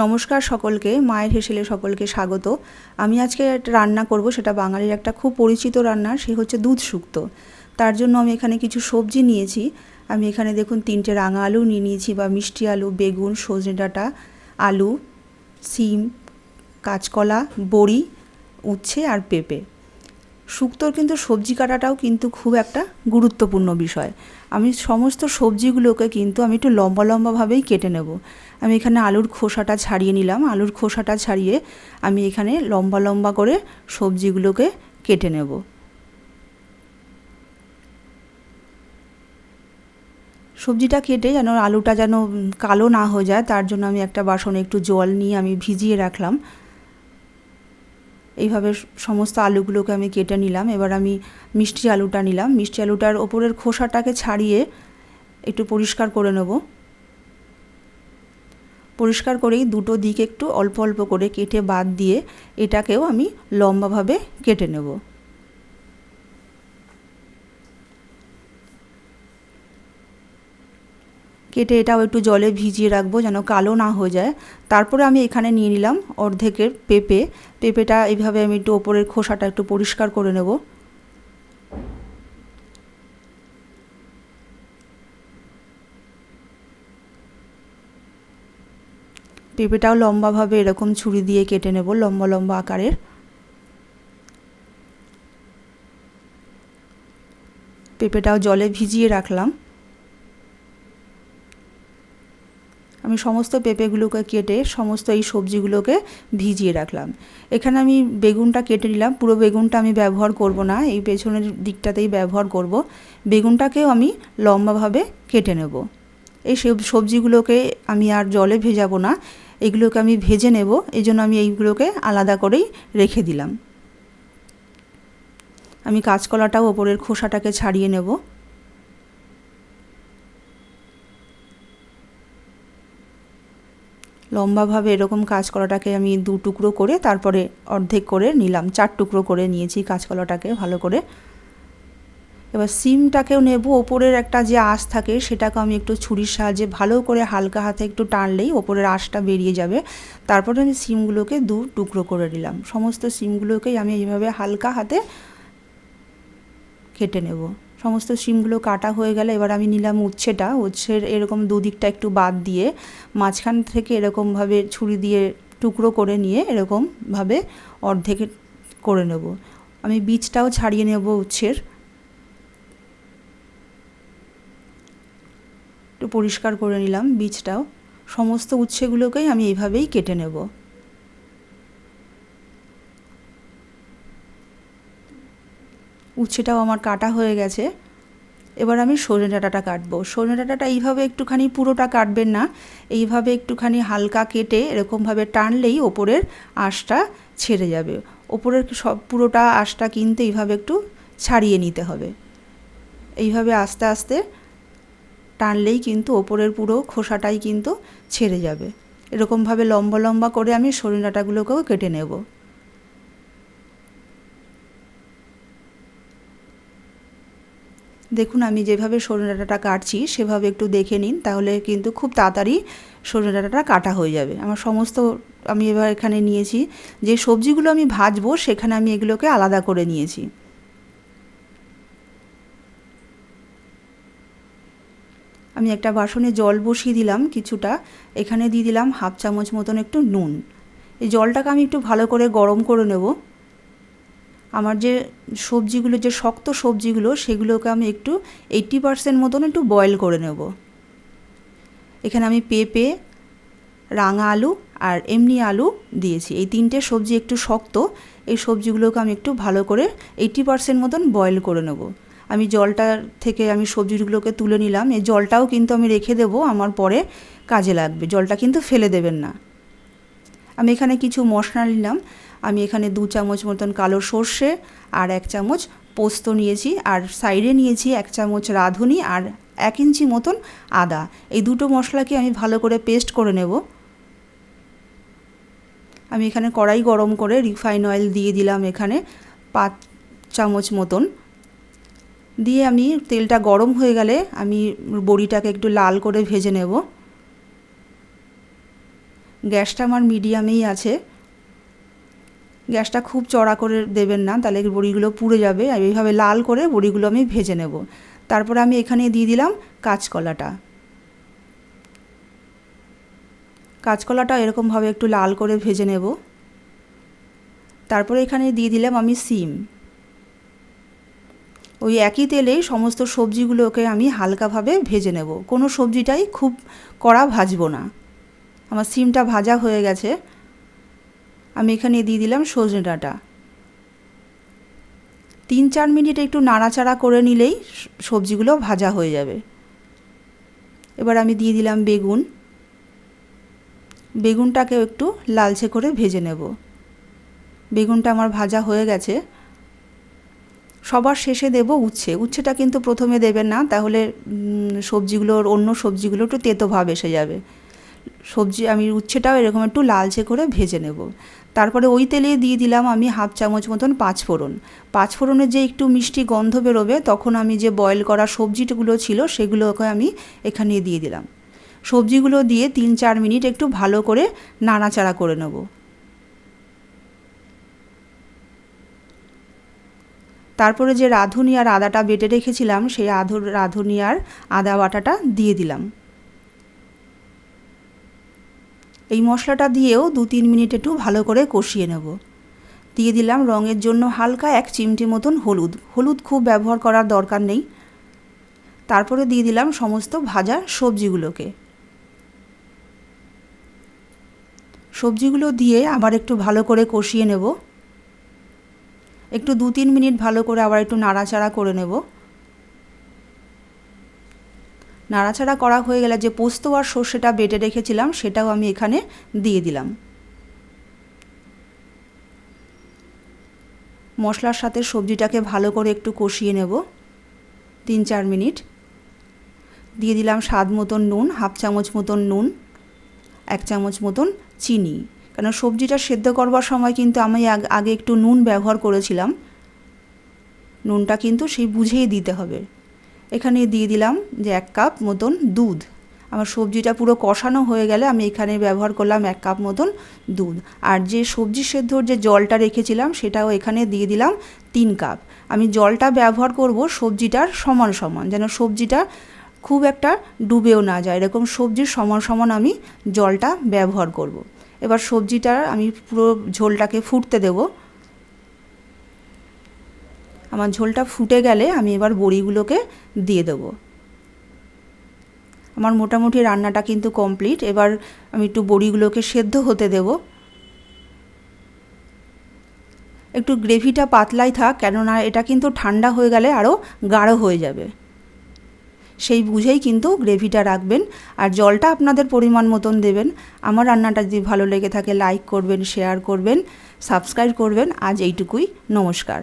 নমস্কার সকলকে, মায়ের হেসেলে সকলকে স্বাগত। আমি আজকে একটা রান্না করব, সেটা বাঙালির একটা খুব পরিচিত রান্না, সে হচ্ছে দুধ শুক্তো। তার জন্য আমি এখানে কিছু সবজি নিয়েছি। আমি এখানে দেখুন 3টে রাঙা আলু নিয়ে নিয়েছি, বা মিষ্টি আলু, বেগুন, সজনে ডাঁটা, আলু, সিম, কাঁচকলা, বড়ি, উচ্ছে আর পেঁপে। শুক্তোর কিন্তু সবজি কাটাটাও কিন্তু খুব একটা গুরুত্বপূর্ণ বিষয়। আমি সমস্ত সবজিগুলোকে কিন্তু আমি একটু লম্বা লম্বাভাবেই কেটে নেব। আমি এখানে আলুর খোসাটা ছাড়িয়ে নিলাম। আলুর খোসাটা ছাড়িয়ে আমি এখানে লম্বা লম্বা করে সবজিগুলোকে কেটে নেব। সবজিটা কেটে যেন আলুটা যেন কালো না হয়ে যায়, তার জন্য আমি একটা বাসনে একটু জল নিয়ে আমি ভিজিয়ে রাখলাম। এইভাবে সমস্ত আলুগুলোকে আমি কেটে নিলাম। এবার আমি মিষ্টি আলুটা নিলাম। মিষ্টি আলুটার ওপরের খোসাটাকে ছাড়িয়ে একটু পরিষ্কার করে নেব। পরিষ্কার করেই দুটো দিক একটু অল্প অল্প করে কেটে বাদ দিয়ে এটাকেও আমি লম্বাভাবে কেটে নেব। কেটে এটাও একটু জলে ভিজিয়ে রাখবো যেন কালো না হয়ে যায়। তারপরে আমি এখানে নিয়ে নিলাম অর্ধেকের পেঁপে। পেঁপেটা এইভাবে আমি একটু ওপরের খোসাটা একটু পরিষ্কার করে নেব। পেঁপেটাও লম্বাভাবে এরকম ছুরি দিয়ে কেটে নেব, লম্বা লম্বা আকারের। পেঁপেটাও জলে ভিজিয়ে রাখলাম। আমি সমস্ত পেঁপেগুলোকে কেটে সমস্ত এই সবজিগুলোকে ভিজিয়ে রাখলাম। এখানে আমি বেগুনটা কেটে নিলাম। পুরো বেগুনটা আমি ব্যবহার করব না, এই পেছনের দিকটাতেই ব্যবহার করব। বেগুনটাকেও আমি লম্বাভাবে কেটে নেব। এই সবজিগুলোকে আমি আর জলে ভেজাবো না, এগুলোকে আমি ভেজে নেব। এই জন্য আমি এইগুলোকে আলাদা করেই রেখে দিলাম। আমি কাঁচকলাটাও ওপরের খোসাটাকে ছাড়িয়ে নেব। লম্বাভাবে এরকম কাঁচকলাটাকে আমি 2 টুকরো করে তারপরে অর্ধেক করে নিলাম। 4 টুকরো করে নিয়েছি কাঁচকলাটাকে ভালো করে। এবার সিমটাকেও নেব। ওপরের একটা যে আঁশ থাকে সেটাকে আমি একটু ছুরির সাহায্যে ভালো করে হালকা হাতে একটু টানলেই ওপরের আঁশটা বেরিয়ে যাবে। তারপরে আমি সিমগুলোকে 2 টুকরো করে নিলাম। সমস্ত সিমগুলোকেই আমি এইভাবে হালকা হাতে কেটে নেব। সমস্ত সিমগুলো কাটা হয়ে গেলে এবার আমি নিলাম উচ্ছেটা। উচ্ছের এরকম দুদিকটা একটু বাদ দিয়ে মাঝখান থেকে এরকমভাবে ছুরি দিয়ে টুকরো করে নিয়ে এরকমভাবে অর্ধেক করে নেব। আমি বীজটাও ছাড়িয়ে নেব উচ্ছের। একটু পরিষ্কার করে নিলাম বীজটাও। সমস্ত উচ্ছেগুলোকেই আমি এইভাবেই কেটে নেব। উচ্ছেটাও আমার কাটা হয়ে গেছে। এবার আমি সজনে ডাঁটাটা কাটবো। সজনে ডাঁটাটা এইভাবে একটুখানি পুরোটা কাটবেন না, এইভাবে একটুখানি হালকা কেটে এরকমভাবে টানলেই ওপরের আঁশটা ছেড়ে যাবে। ওপরের সব পুরোটা আঁশটা কিন্তু এইভাবে একটু ছাড়িয়ে নিতে হবে। এইভাবে আস্তে আস্তে টানলেই কিন্তু ওপরের পুরো খোসাটাই কিন্তু ছেড়ে যাবে। এরকমভাবে লম্বা লম্বা করে আমি সজনে ডাঁটাগুলোকেও কেটে নেব। দেখুন আমি যেভাবে সজনে ডাঁটাটা কাটছি সেভাবে একটু দেখে নিন, তাহলে কিন্তু খুব তাড়াতাড়ি সজনে ডাঁটাটা কাটা হয়ে যাবে। আমার সমস্ত আমি এবার এখানে নিয়েছি, যে সবজিগুলো আমি ভাজবো সেখানে আমি এগুলোকে আলাদা করে নিয়েছি। আমি একটা বাসনে জল বসিয়ে দিলাম কিছুটা। এখানে দিয়ে দিলাম 1/2 চামচ মতন একটু নুন। এই জলটাকে আমি একটু ভালো করে গরম করে নেব। আমার যে সবজিগুলো, যে শক্ত সবজিগুলো, সেগুলোকে আমি একটু 80% মতন একটু বয়েল করে নেব। এখানে আমি পেঁপে, রাঙা আলু আর এমনি আলু দিয়েছি। এই 3টে সবজি একটু শক্ত। এই সবজিগুলোকে আমি একটু ভালো করে 80% মতন বয়েল করে নেব। আমি জলটা থেকে আমি সবজিগুলোকে তুলে নিলাম। এই জলটাও কিন্তু আমি রেখে দেব, আমার পরে কাজে লাগবে। জলটা কিন্তু ফেলে দেবেন না। আমি এখানে কিছু মশলা নিলাম। আমি এখানে 2 চামচ মতন কালো সর্ষে আর 1 চামচ পোস্ত নিয়েছি, আর সাইডে নিয়েছি 1 চামচ রাঁধুনি আর 1 ইঞ্চি মতন আদা। এই দুটো মশলাকে আমি ভালো করে পেস্ট করে নেব। আমি এখানে কড়াই গরম করে রিফাইন অয়েল দিয়ে দিলাম এখানে 5 চামচ মতন। দিয়ে আমি তেলটা গরম হয়ে গেলে আমি বড়িটাকে একটু লাল করে ভেজে নেব। গ্যাসটা আমার মিডিয়ামেই আছে। গ্যাসটা খুব চড়া করে দেবেন না, তাহলে বড়িগুলো পুড়ে যাবে। আর এইভাবে লাল করে বড়িগুলো আমি ভেজে নেব। তারপর আমি এখানে দিয়ে দিলাম কাঁচকলাটা। কাঁচকলাটা এরকমভাবে একটু লাল করে ভেজে নেব। তারপরে এখানে দিয়ে দিলাম আমি সিম। ওই একই তেলেই সমস্ত সবজিগুলোকে আমি হালকাভাবে ভেজে নেব, কোনো সবজিটাই খুব কড়া ভাজবো না। আমার সিমটা ভাজা হয়ে গেছে। আমি এখানে দিয়ে দিলাম সজনে ডাঁটা। 3-4 মিনিট একটু নাড়াচাড়া করে নিলেই সবজিগুলো ভাজা হয়ে যাবে। এবার আমি দিয়ে দিলাম বেগুন। বেগুনটাকেও একটু লালচে করে ভেজে নেব। বেগুনটা আমার ভাজা হয়ে গেছে। সবার শেষে দেব উচ্ছে। উচ্ছেটা কিন্তু প্রথমে দেবেন না, তাহলে অন্য সবজিগুলো একটু তেতো ভাব এসে যাবে। আমি উচ্ছেটাও এরকম একটু লালচে করে ভেজে নেব। তারপরে ওই তেলে দিয়ে দিলাম আমি 1/2 চামচ মতন পাঁচফোড়ন। পাঁচফোড়নের যে একটু মিষ্টি গন্ধ বেরোবে, তখন আমি যে বয়েল করা সবজিগুলো ছিল সেগুলোকে আমি এখানে দিয়ে দিলাম। সবজিগুলো দিয়ে 3-4 মিনিট একটু ভালো করে নাড়াচাড়া করে নেব। তারপরে যে রাঁধুনি আর আদাটা বেটে রেখেছিলাম, সেই রাঁধুনি আর আদা বাটাটা দিয়ে দিলাম। এই মশলাটা দিয়েও 2-3 মিনিট একটু ভালো করে কষিয়ে নেব। দিয়ে দিলাম রঙের জন্য হালকা 1 চিমটি মতন হলুদ। হলুদ খুব ব্যবহার করার দরকার নেই। তারপরে দিয়ে দিলাম সমস্ত ভাজা সবজিগুলোকে। সবজিগুলো দিয়ে আবার একটু ভালো করে কষিয়ে নেব। একটু 2-3 মিনিট ভালো করে আবার একটু নাড়াচাড়া করে নেব। নাড়াচাড়া করা হয়ে গেলে যে পোস্ত আর সর্ষেটা বেটে রেখেছিলাম সেটাও আমি এখানে দিয়ে দিলাম। মশলার সাথে সবজিটাকে ভালো করে একটু কষিয়ে নেব 3-4 মিনিট। দিয়ে দিলাম স্বাদ মতন নুন, 1/2 চামচ মতন নুন, 1 চামচ মতন চিনি। কারণ সবজিটা সেদ্ধ করবার সময় কিন্তু আমি আগে একটু নুন ব্যবহার করেছিলাম। নুনটা কিন্তু সেই বুঝেই দিতে হবে। এখানে দিয়ে দিলাম যে 1 কাপ মতন দুধ। আমার সবজিটা পুরো কষানো হয়ে গেলে আমি এখানে ব্যবহার করলাম 1 কাপ মতন দুধ। আর যে সবজি সেদ্ধর যে জলটা রেখেছিলাম সেটাও এখানে দিয়ে দিলাম 3 কাপ। আমি জলটা ব্যবহার করব সবজিটার সমান সমান, যেন সবজিটা খুব একটা ডুবেও না যায়, এরকম সবজির সমান সমান আমি জলটা ব্যবহার করব। এবার সবজিটা আমি পুরো ঝোলটাকে ফুটতে দেব। আমার ঝোলটা ফুটে গেলে আমি এবার বড়িগুলোকে দিয়ে দেব। আমার মোটামুটি রান্নাটা কিন্তু কমপ্লিট। এবার আমি একটু বড়িগুলোকে সেদ্ধ হতে দেব। একটু গ্রেভিটা পাতলাই থাক, কেননা এটা কিন্তু ঠান্ডা হয়ে গেলে আরও গাঢ় হয়ে যাবে। সেই বুঝেই কিন্তু গ্রেভিটা রাখবেন। আর জলটা আপনাদের পরিমাণ মতন দেবেন। আমার রান্নাটা যদি ভালো লেগে থাকে লাইক করবেন, শেয়ার করবেন, সাবস্ক্রাইব করবেন। আজ এইটুকুই। নমস্কার।